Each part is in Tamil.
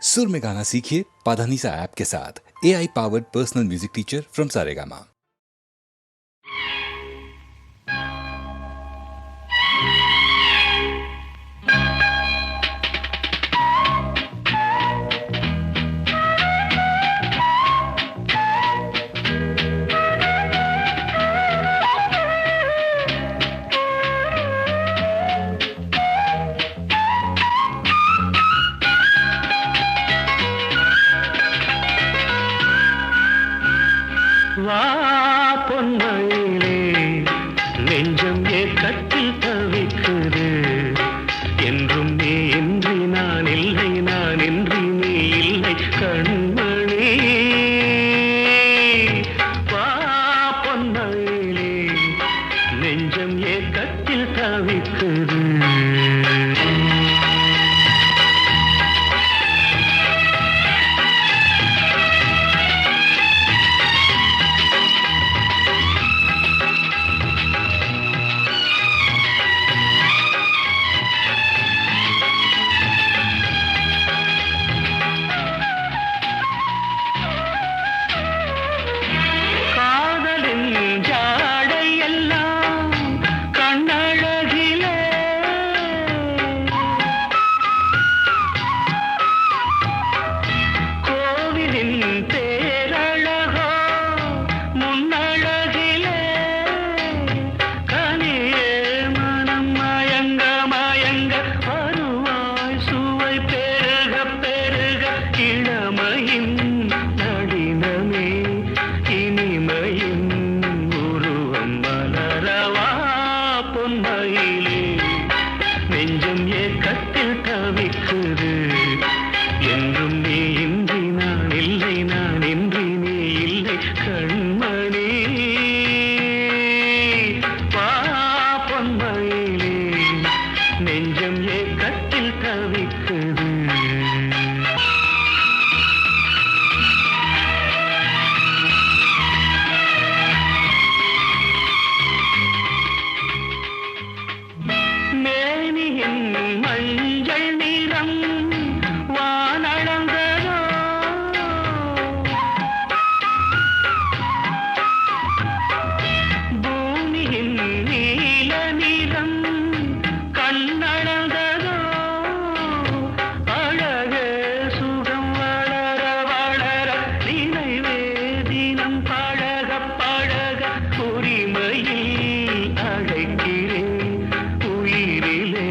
सुर में गाना सीखिए पाधानीसा ऐप के साथ। AI powered personal music teacher from Saregama. வா பொன்மயிலே நெஞ்சம் ஏக்கத்தில் தவிக்குது என்றும் நீ இன்றி நான் இல்லை நான் இன்றி நீ இல்லை கண்மணி வா பொன்மயிலே நெஞ்சம் ஏக்கத்தில் தவிக்குது நெஞ்சம் ஏக்கத்தில் தவிக்குது என்றும் நீ இன்றி நான் இல்லை நான் இன்றி நீ இல்லை கண்மணி வா பொன்மயிலே நெஞ்சம் ஏக்கத்தில் தவிக்குது மஞ்சள் நிறம் வானளந்ததோ பூமியின் நீல நிறம் கண்ணளந்ததோ அழகே சுகம் வளர வளர நினைவே தினம் பழக பழக உரிமையில் அழைக்கிறேன் உயிரிலே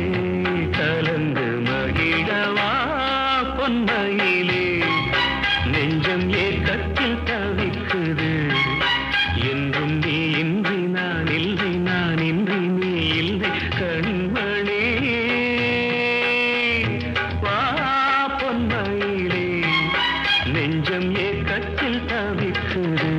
கலந்து மகிழவா பொன்மயிலே நெஞ்சம் ஏக்கத்தில் தவிக்குது என்றும் நீ இன்றி நான் இல்லை நான் இன்றி நீ இல்லை கண்மணி வா பொன்மயிலே நெஞ்சம் ஏக்கத்தில் தவிக்குது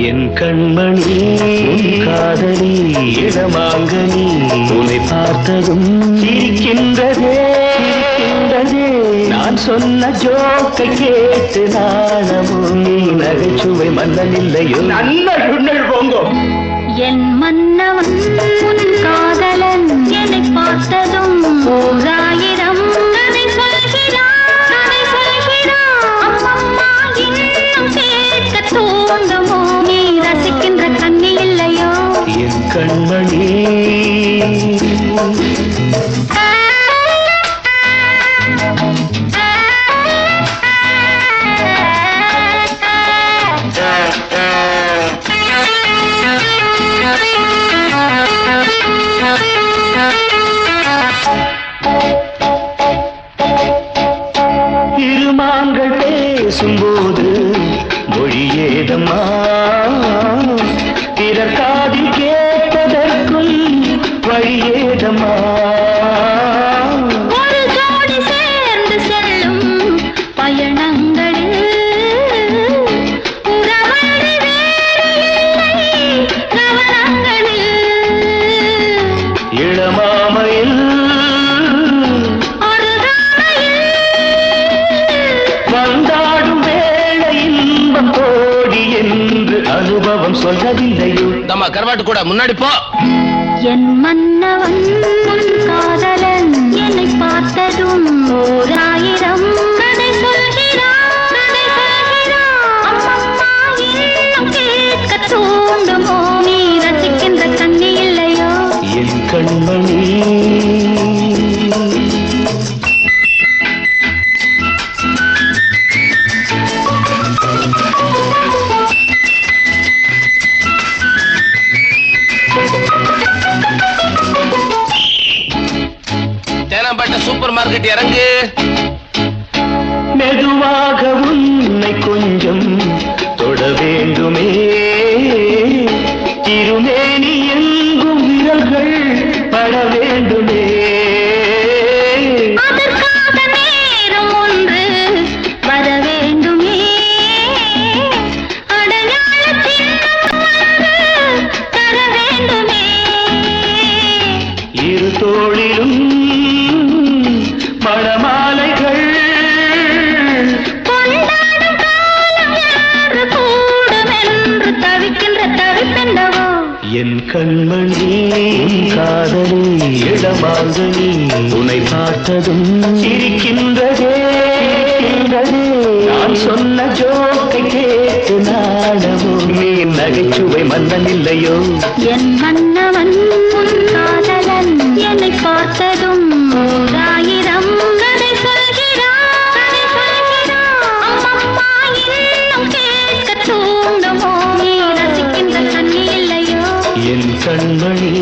என் கண்மணி உன் காதலி இடமாங்கனி உன்னை பார்த்ததும் சிரிக்கின்றதே சிரிக்கின்றதே நான் சொன்ன ஜோக்கை கேட்டு நாணமும் நீ நகைச்சுவை மன்னன் இல்லையோ நல்ல போங்கோ என் மன்னவன் உன் காதலன் என்னை பார்த்ததும் ஓராயிரம் கதை சொல்கிறான் அம்மம்மா இன்னும் கேட்க தூங்கமோ நீ ரசிக்கின்ற கண்ணி இல்லையோ என் கண்மணி இருமாங்கள் பேசும்போது மொழியேதம்மா பிறர் காதில் கேட்பதற்கும் வழியேதம்மா ஒரு ஜோடி சேர்ந்து செல்லும் பயணங்களில் உறவழி வேறு இல்லை கவனங்களில் இளமா பாமையில் வந்தாடும் வேளை இன்பம் கோடி என்று அனுபவம் சொல்லவில்லையோ? நம்ம கருவாட்டு கூட முன்னாடி போ. என் மன்னவன் உன் காதலன் என்னை பார்த்ததும் ஓராயிரம் கதை சொல்கிறான், கதை சொல்கிறான். அம்மம்மா இன்னும் கேட்க தூண்டுமோ? நீ ரசிக்கின்ற கண்ணி இல்லையோ? என் கண்மணி தேனாம்பேட்டை சூப்பர் மார்க்கெட் இறங்கு. மெதுவாக உன்னை கொஞ்சம் தொட வேண்டுமே, திருமேனி எங்கும் விரல்கள் பட வேண்டுமே. அதற்காக நேரம் ஒன்று வர வேண்டுமே, அடையாள சின்னம் ஒன்று தர வேண்டுமே. இரு தோளிலும் மணமாலைகள் கொண்டாடும் காலம் யாரு கூடும் என்று தவிக்கின்ற தவிப்பெண்டவோ? என் கண்மணி காதலி இடமாங்கனி உன்னை பார்த்ததும் சிரிக்கின்றதே. நான் சொன்ன ஜோக்கை கேட்டு நாடமோ? நீ நகைச்சுவை மன்னன் இல்லையோ? என் மன்னவன் உன் காதலன் என்னை பார்த்ததும் ஓராயிரம் கதை சொல்கிறான், கதை சொல்கிறான். அம்மம்மா இன்னும் கேட்க தூண்டுமோ? நீ ரசிக்கின்ற கண்ணி இல்லையோ? என் கண்மணி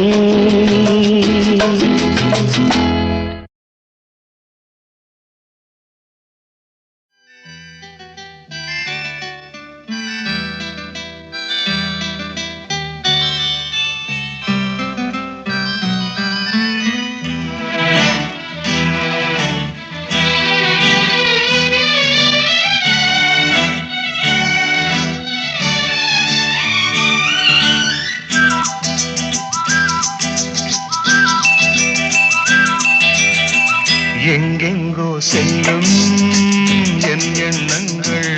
எங்கெங்கோ செல்லும் என் எண்ணங்கள்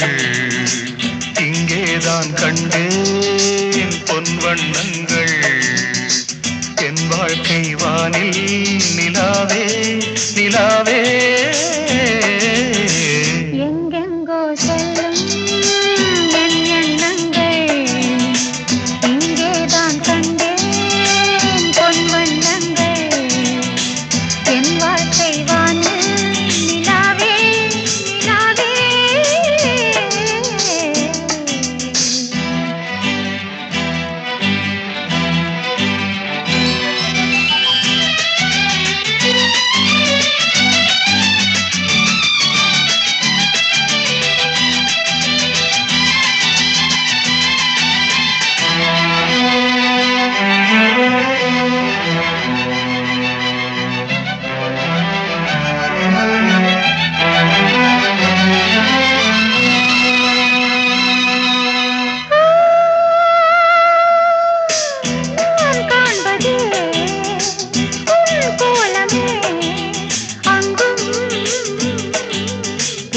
இங்கேதான் கண்டேன் பொன் வண்ணங்கள். என் வாழ்க்கை வானில் நிலாவே நிலாவே. எங்கெங்கோ செல்லும் என் எண்ணங்கள் இங்கேதான் கண்டேன் பொன் வண்ணங்கள். என் வாழ்க்கை வானில் நிலாவே நிலாவே. நான் காண்பதே உன் கோலமே, அங்கும்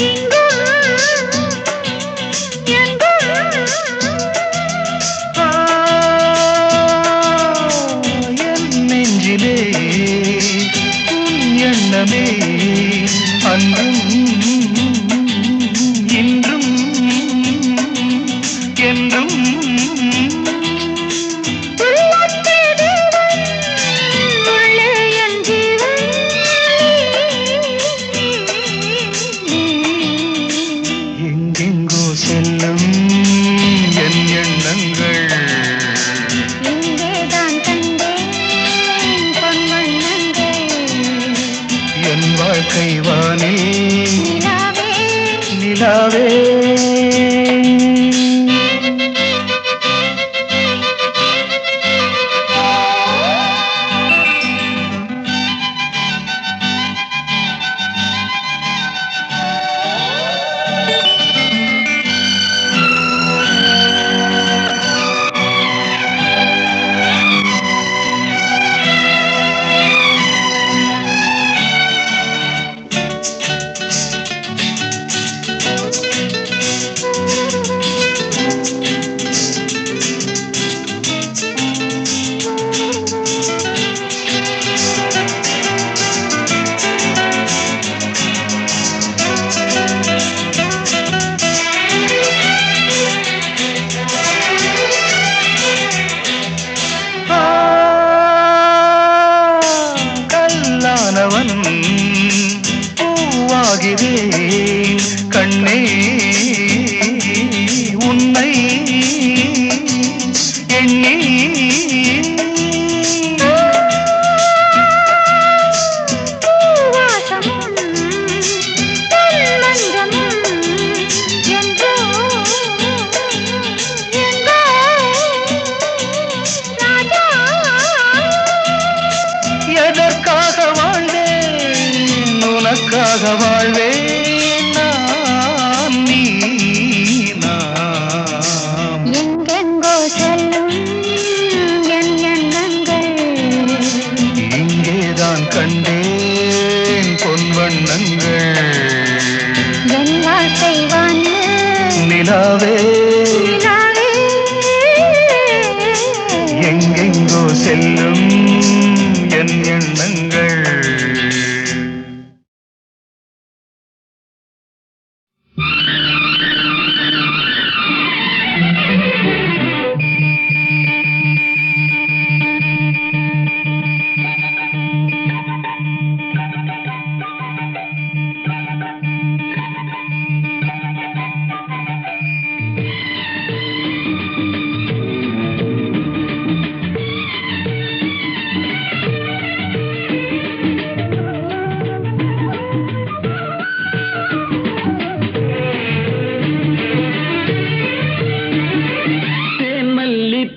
இங்கும் எங்கும். என் நெஞ்சிலே உன் எண்ணமே அன்றும் இன்றும் என்றும். உள்ளத்தே தேவன், உள்ளே என் ஜீவன். எங்கெங்கோ செல்லும் என் எண்ணங்கள் இங்கேதான் கண்டேன் பொன் வண்ணங்கள். என் வாழ்க்கை வானில் நிலாவே நிலாவே. வாழ்வேன் நான் நீ நாம். எங்கெங்கோ செல்லும் என் எண்ணங்கள் இங்கேதான் கண்டேன் பொன்வண்ணங்கள். என் ஆசை வான்னு நிலாவே நிலாவே. எங்கெங்கோ செல்லும் என் எண்ணங்கள்.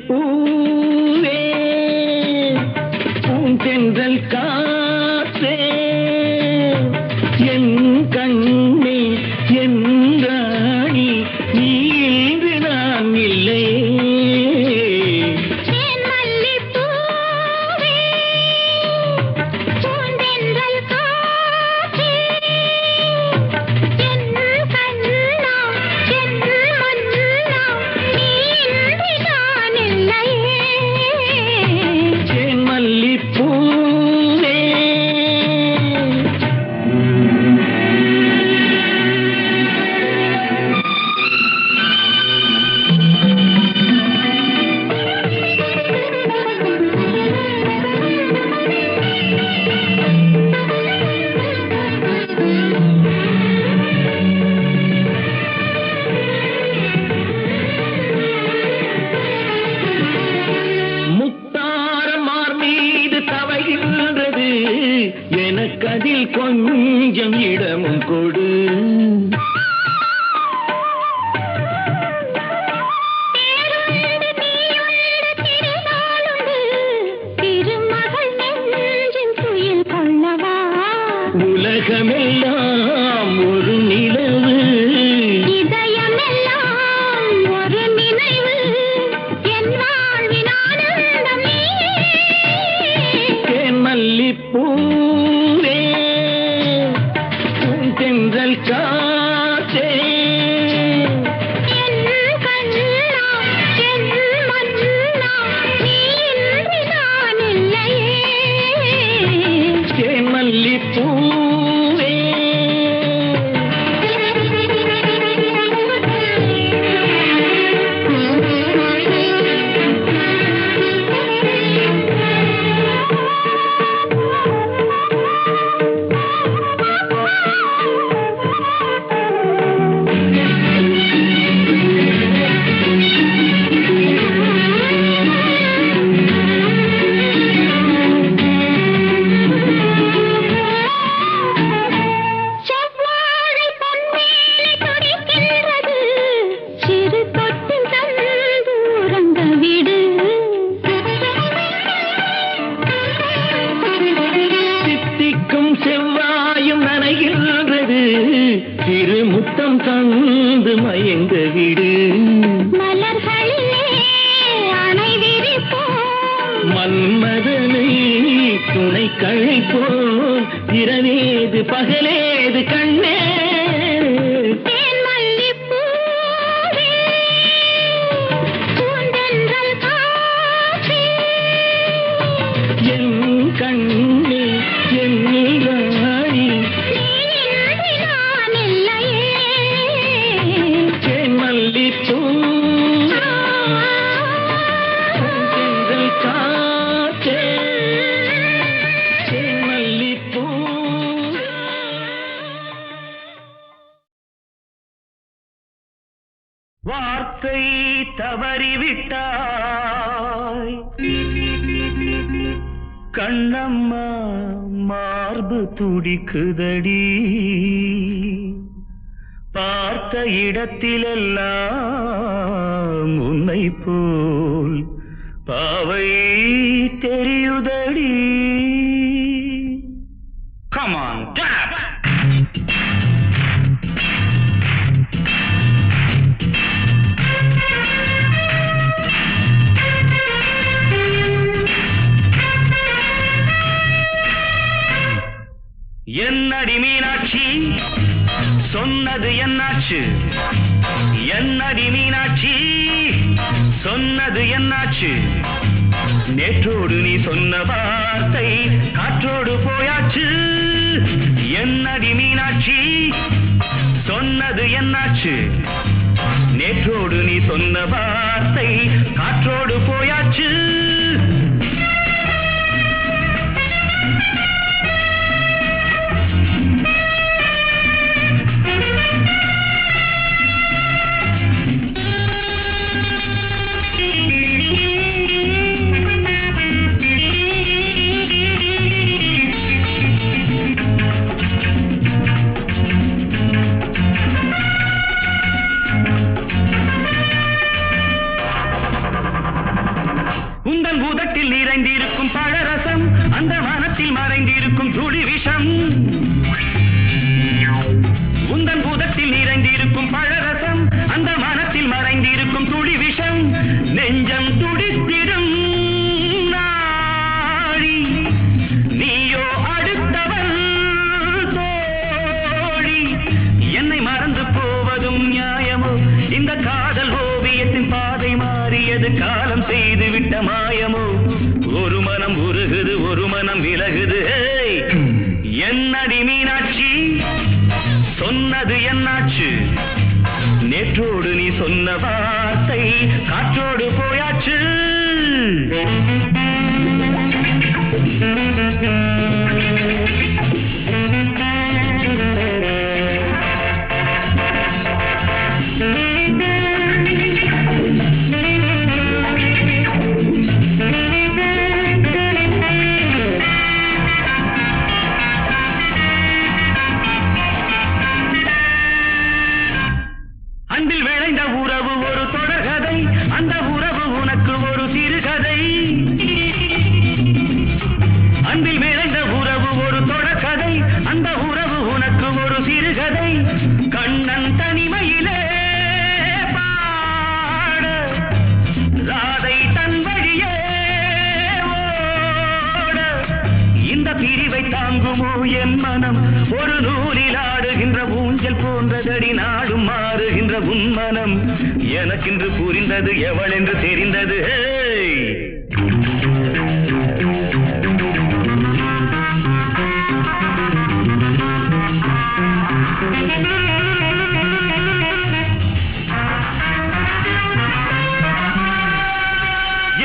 பூவே பூந்தென்றல் காற்றே என் கண்ணே என் ராணி நீ இன்று நான் இல்லை. எனக்கதில் கொஞ்சம் இடமும் கொடு. உலகமெல்லாம் ஒரு நிலவு இதயமெல்லாம் ஒரு நினைவு என் வாழ்வின் ஆனந்தம் நீயே. தேன் மல்லிப்பூவே பூந்தென்றல் காற்றே என் கண்ணா என் மன்னா நீ இன்றி நான் இல்லையே. தேன் மல்லிப்பூவே செவ்வாயும் நனைகின்றது சிறு முத்தம் தந்து மயங்க விடு. மலர்களிலே அணை விரிப்போம் மன்மதனை துணை கழைப்போம் இரவேது பகலேது கண்ணே. தேன் மல்லிப்பூவே பூந்தென்றல் காற்றே என் கண்ணே என் ராணி நீ நான் இல்லையே. தேன் மல்லிப்பூ பூந்தென்றல் காற்றே தேன் மல்லிப்பூ. வார்த்தை தவறிவிட்டாய் கண்ணம்மா மார்பு துடிக்குதடி. பார்த்த இடத்திலெல்லாம் உன்னை போல் பாவை தெரியுதடி. Come on, tap. என்னடி மீனாட்சி சொன்னது என்னாச்சு? என்னடி மீனாட்சி சொன்னது என்னாச்சு? நேற்றோடு நீ சொன்ன வார்த்தை காற்றோடு போயாச்சு. என்னடி மீனாட்சி சொன்னது என்னாச்சு? நேற்றோடு நீ சொன்ன வார்த்தை காற்றோடு போயாச்சு. உந்தன் பூதத்தில் நிறைந்திருக்கும் பழரசம், அந்த மனத்தில் மறைந்திருக்கும் துளி விஷம். உந்தன் பூதத்தில் நிறைந்திருக்கும் பழரசம், அந்த மனத்தில் மறைந்திருக்கும் துளி விஷம். நெஞ்சம் துடித்திடும் நாடி, நீயோ அடுத்தவன் தோழி. என்னை மறந்து போவதும் நியாயமோ? இந்த காதல் ஓவியத்தின் பாதை மாறியது, காலம் செய்து விட்ட மாயமோ? ஒரு மனம் உருகுது, ஒரு மனம் விலகுது. என்னடி மீனாட்சி சொன்னது என்னாச்சு? நேற்றோடு நீ சொன்ன வார்த்தை காற்றோடு போயாச்சு. அன்பில் விளைந்த உறவு ஒரு தொடர்கதை, அந்த உறவு உனக்கு ஒரு சிறுகதை. அன்பில் விளைந்த உறவு ஒரு தொடர்கதை, அந்த உறவு உனக்கு ஒரு சிறுகதை. கண்ணன் தனிமையிலே பாட, ராதை தன் வழியே ஓட. இந்த பிரிவை தாங்குமோ என் மனம்? ஒரு நூலில் ஆடுகின்ற ஊஞ்சல் போன்றதடி நாடும் மாறுகின்ற உன் மனம். எனக்கென்று புரிந்தது எவள் என்று தெரிந்தது.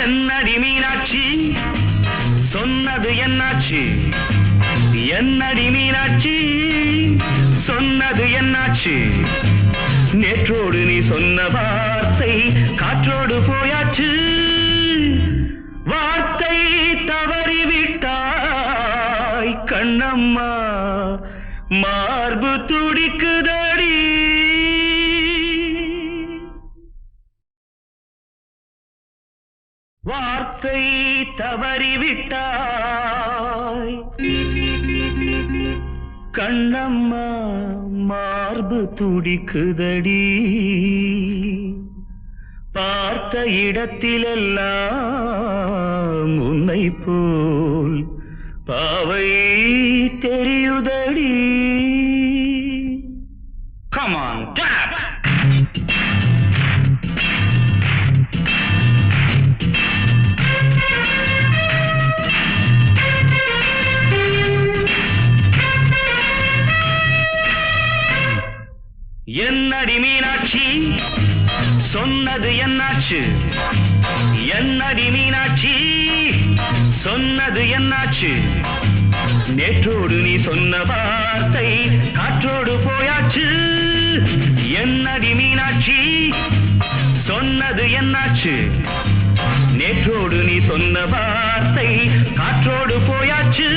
என்னடி மீனாட்சி சொன்னது என்னாச்சு? என்னடி மீனாட்சி சொன்னது என்னாச்சு? நேற்றோடு நீ சொன்ன வார்த்தை காற்றோடு போயாச்சு. வார்த்தை தவறிவிட்டாய் கண்ணம்மா, மார்பு துடிக்குதடி. வார்த்தை தவறிவிட்டாய் கண்ணம்மா, மார்பு துடிக்குதடி. பார்த்த இடத்திலெல்லாம் உன்னை போல் பாவை தெரியுதடி. Come on, tap! என்னடி மீனாட்சி சொன்னது என்னாச்சு? என்னடி மீனாட்சி சொன்னது என்னாச்சு? நேற்றோடு நீ சொன்ன வார்த்தை காற்றோடு போயாச்சு. என்னடி மீனாட்சி சொன்னது என்னாச்சு? நேற்றோடு நீ சொன்ன வார்த்தை காற்றோடு போயாச்சு.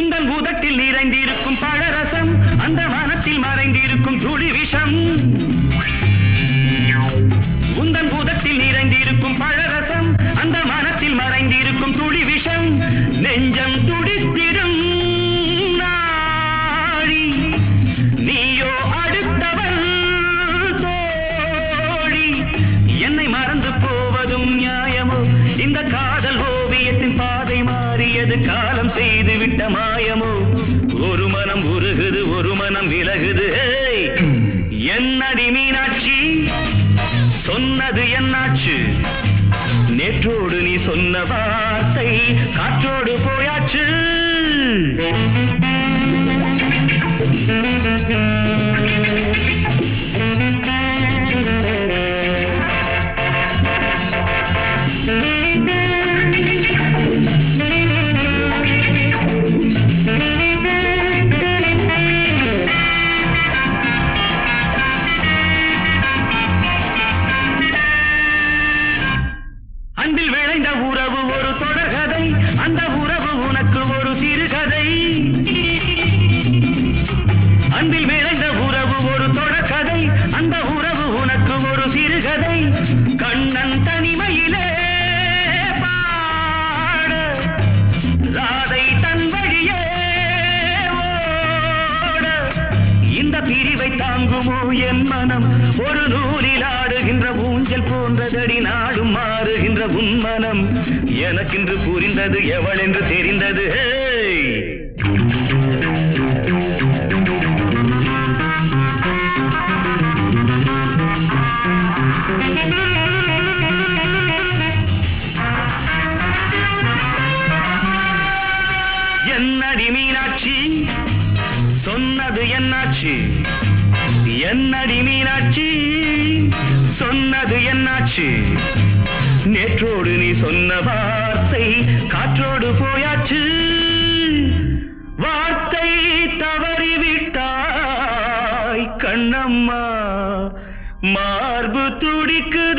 உந்தன் உதட்டில் நிறைந்திருக்கும் பழரசம் அந்த மனத்தில் மறைந்திருக்கும் துளி விஷம் உந்தன் உதட்டில் நிறைந்திருக்கும் பழரசம் அந்த மனத்தில் மறைந்திருக்கும் துளி விஷம் நெஞ்சம் துடித்திடும் நாடி நீயோ அடுத்தவன் தோழி என்னை மறந்து போவதும் நியாயமோ இந்த காதல் ஓவியத்தின் பாதை மாறியது காலம் செய்து விட்ட மாயமோ ஒரு மனம் உருகுது ஒரு மனம் விலகுது என்னடி மீனாட்சி சொன்னது என்னாச்சு நேற்றோடு நீ சொன்ன வார்த்தை காற்றோடு போயாச்சு அன்பில் விளைந்த உறவு ஒரு தொடர்கதை அந்த உறவு உனக்கு ஒரு சிறுகதை அன்பில் விளைந்த உறவு ஒரு தொடர்கதை அந்த உறவு உனக்கு ஒரு சிறுகதை கண்ணன் தனிமையிலே பாட ராதை தன் வழியே ஓட இந்த பிரிவை தாங்குமோ என் மனம் ஒரு நூலில் ஆடுகின்ற ஊஞ்சல் போன்றதடி நாடும் மாறுகின்ற உன்மனம் எனக்கென்று புரிந்தது எவள் என்று தெரிந்தது என்னடி மீனாட்சி சொன்னது என்னாச்சு என்னடி மீனாட்சி சொன்னது என்னாச்சு நேற்றோடு நீ சொன்ன வார்த்தை காற்றோடு போயாச்சு வார்த்தை தவறிவிட்டாய் கண்ணம்மா மார்பு துடிக்குதம்மா